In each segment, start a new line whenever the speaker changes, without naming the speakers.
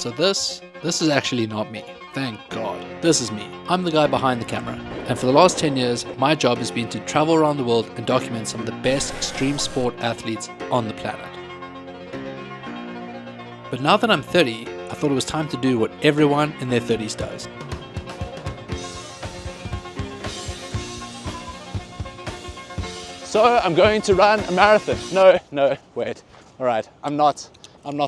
So this is actually not me. Thank God. This is me. I'm the guy behind the camera. And for the last 10 years, my job has been to travel around the world and document some of the best extreme sport athletes on the planet. But now that I'm 30, I thought it was time to do what everyone in their 30s does. So I'm going to run a marathon. No, wait. All right, I'm not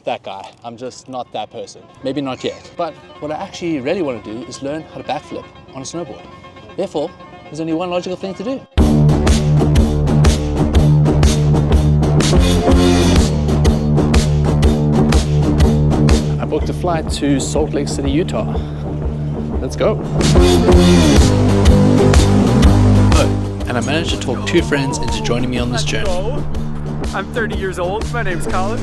that guy. I'm just not that person. Maybe not yet. But what I actually really want to do is learn how to backflip on a snowboard. Therefore, there's only one logical thing to do. I booked a flight to Salt Lake City, Utah. Let's go. And I managed to talk two friends into joining me on this journey.
I'm 30 years old. My name's Colin.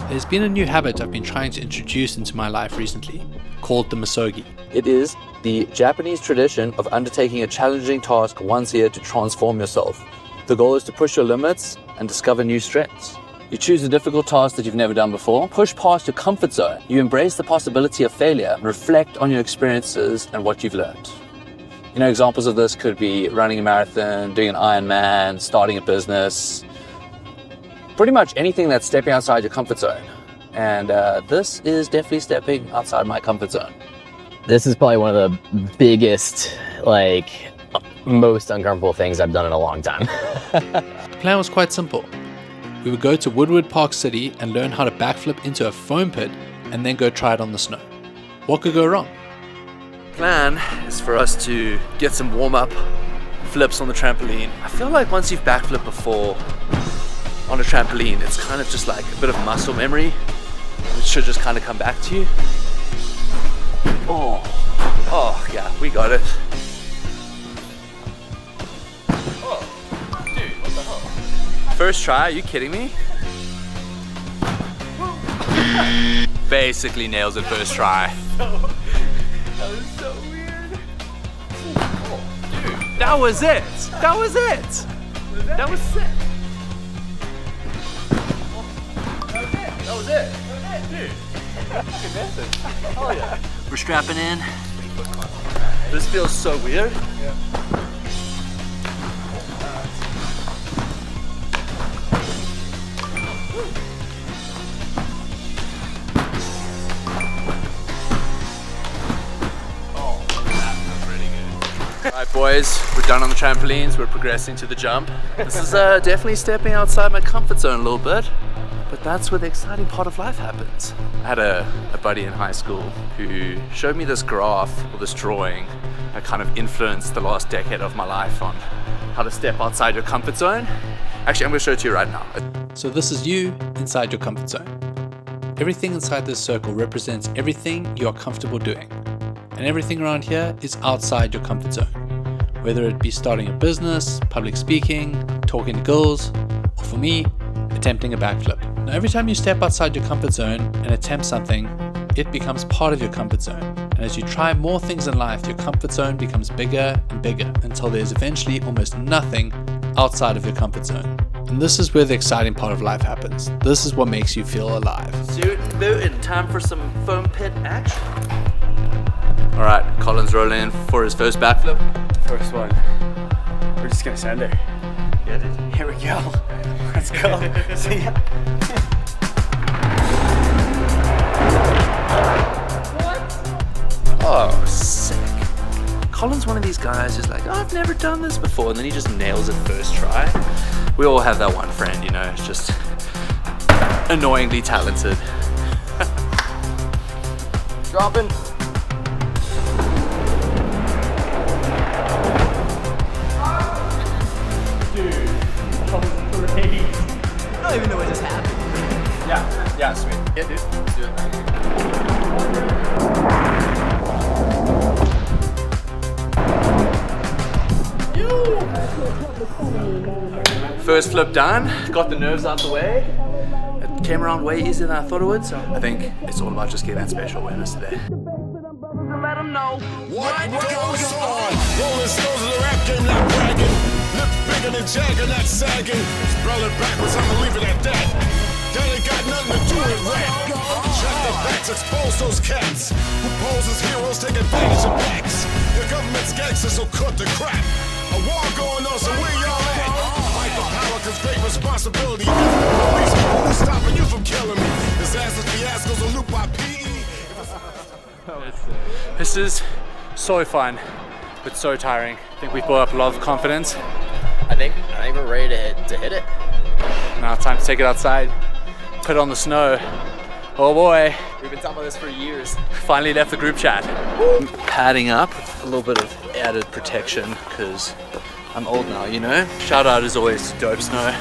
There's been a new habit I've been trying to introduce into my life recently, called the Masogi.
It is the Japanese tradition of undertaking a challenging task once a year to transform yourself. The goal is to push your limits and discover new strengths. You choose a difficult task that you've never done before, push past your comfort zone, you embrace the possibility of failure, and reflect on your experiences and what you've learned. You know, examples of this could be running a marathon, doing an Ironman, starting a business, pretty much anything that's stepping outside your comfort zone. And this is definitely stepping outside my comfort zone.
This is probably one of the biggest, most uncomfortable things I've done in a long time.
The plan was quite simple. We would go to Woodward Park City and learn how to backflip into a foam pit and then go try it on the snow. What could go wrong?
Plan is for us to get some warm-up flips on the trampoline. I feel like once you've backflipped before on a trampoline, it's kind of just like a bit of muscle memory. It should just kind of come back to you. Oh yeah, we got it.
Oh, dude, what the hell?
First try, are you kidding me? Basically nails it first try.
That was so weird. Oh, dude.
That was it. That was it. That was sick.
That was it. Dude. Fucking massive. Oh yeah.
We're strapping in. This feels so weird.
Yeah.
Alright boys, we're done on the trampolines, we're progressing to the jump. This is definitely stepping outside my comfort zone a little bit, but that's where the exciting part of life happens. I had a buddy in high school who showed me this graph or this drawing that kind of influenced the last decade of my life on how to step outside your comfort zone. Actually, I'm going to show it to you right now.
So this is you inside your comfort zone. Everything inside this circle represents everything you are comfortable doing. And everything around here is outside your comfort zone. Whether it be starting a business, public speaking, talking to girls, or for me, attempting a backflip. Now every time you step outside your comfort zone and attempt something, it becomes part of your comfort zone. And as you try more things in life, your comfort zone becomes bigger and bigger until there's eventually almost nothing outside of your comfort zone. And this is where the exciting part of life happens. This is what makes you feel alive.
Suit and boot and time for some foam pit action. Alright, Colin's rolling in for his first backflip.
First one. We're just gonna send her.
Yeah, dude.
Here we go. Let's go. See ya.
Oh, sick. Colin's one of these guys who's like, oh, I've never done this before, and then he just nails it first try. We all have that one friend, you know, it's just annoyingly talented.
Dropping.
I don't even know what just happened. Yeah, sweet. Yeah, dude. Let's do
it. First flip done, got the nerves out the way. It came around way easier than I thought it would, so I think it's all about just getting that spatial awareness today.
What goes on? Rolling stones of the rap game, not bragging. Lip bigger than Jagger, not sagging. Spell it backwards, I'ma leave it at that. That ain't got nothing to do with rap. backs, expose those cats who pose as heroes, take advantage of backs. The government's gangsters, so cut the crap. A war going on, so where y'all at? Fight for power, cause great responsibility. Police, who's stopping you from killing me? Disasters, fiascos, a loop by PE.
This is so fun, but so tiring. I think we've built up a lot of confidence.
I think we're ready to hit it.
Now it's time to take it outside, put it on the snow. Oh boy.
We've been talking about this for years.
Finally left the group chat. Padding up, a little bit of added protection because I'm old now, you know. Shout out as always to Dope Snow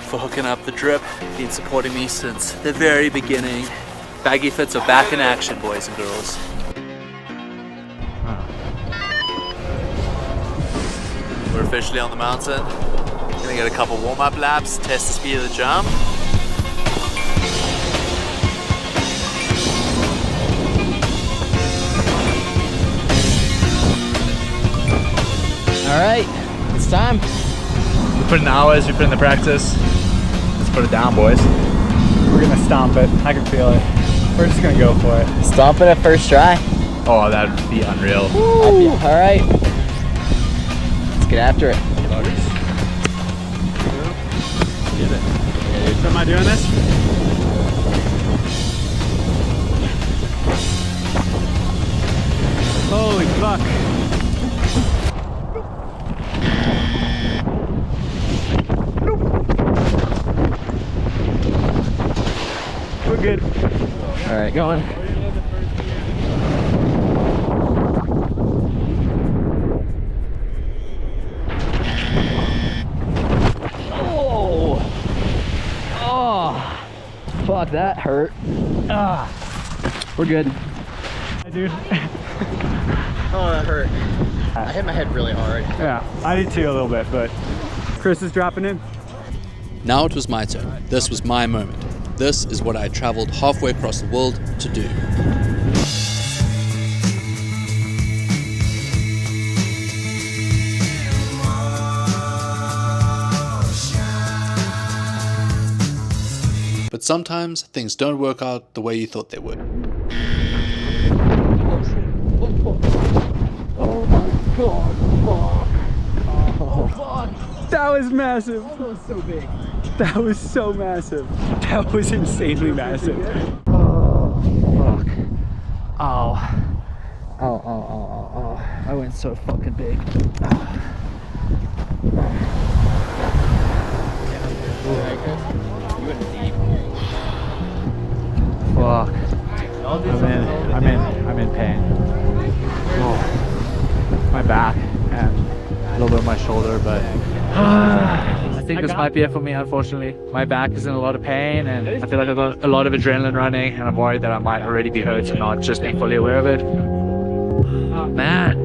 for hooking up the drip, been supporting me since the very beginning. Baggy fits are back in action, boys and girls. We're officially on the mountain. Gonna get a couple warm-up laps, test the speed of the jump.
All right, it's time.
We put in the hours, we put in the practice. Let's put it down, boys. We're gonna stomp it. I can feel it. We're just gonna go for it.
Stomp it at first try.
Oh, that'd be unreal.
All right, let's get after it.
Get it. So am I doing this? Holy fuck. We're good.
All right, going. Fuck, that hurt. We're good.
Hey, dude.
Oh, that hurt. I hit my head really hard.
Yeah, I did too a little bit, but Chris is dropping in.
Now it was my turn. This was my moment. This is what I had traveled halfway across the world to do. But sometimes things don't work out the way you thought they would.
That was massive. That was so big. That was so massive. That was insanely massive. Oh, fuck. Ow. Oh. I went so fucking big. Fuck. I'm in pain. Oh. My back and a little bit of my shoulder, but I think this might be it for me, unfortunately. My back is in a lot of pain and I feel like I've got a lot of adrenaline running and I'm worried that I might already be hurt and not just being fully aware of it. Oh, man.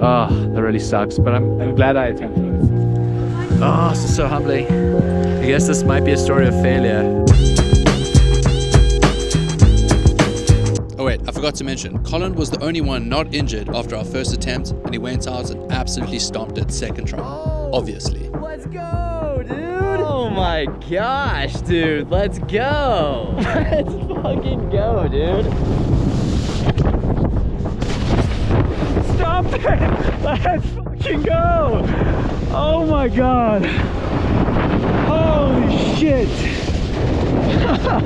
Oh, that really sucks, but I'm glad I attempted it. Oh, this is so humbling. I guess this might be a story of failure.
Oh wait, I forgot to mention, Colin was the only one not injured after our first attempt, and he went out and absolutely stomped it second try. Obviously.
Let's go, dude. Oh my gosh, dude. Let's go. Let's fucking go, dude.
Stop it! Let's fucking go! Oh my god. Holy shit.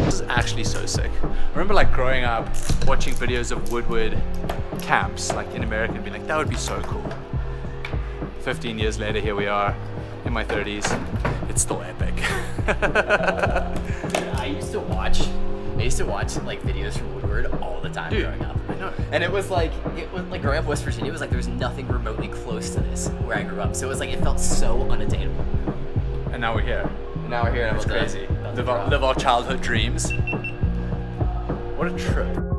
This is actually so sick. I remember like growing up, watching videos of woodward camps like in America and being like, that would be so cool. 15 years later, here we are in my 30s. It's still epic.
I used to watch like videos from woodward all the time growing up.
I know.
And it was like growing up in West Virginia, it was like there was nothing remotely close to this where I grew up. So it was like, it felt so unattainable.
And now we're here.
Now we're here and
It's crazy. Live our childhood dreams. What a trip.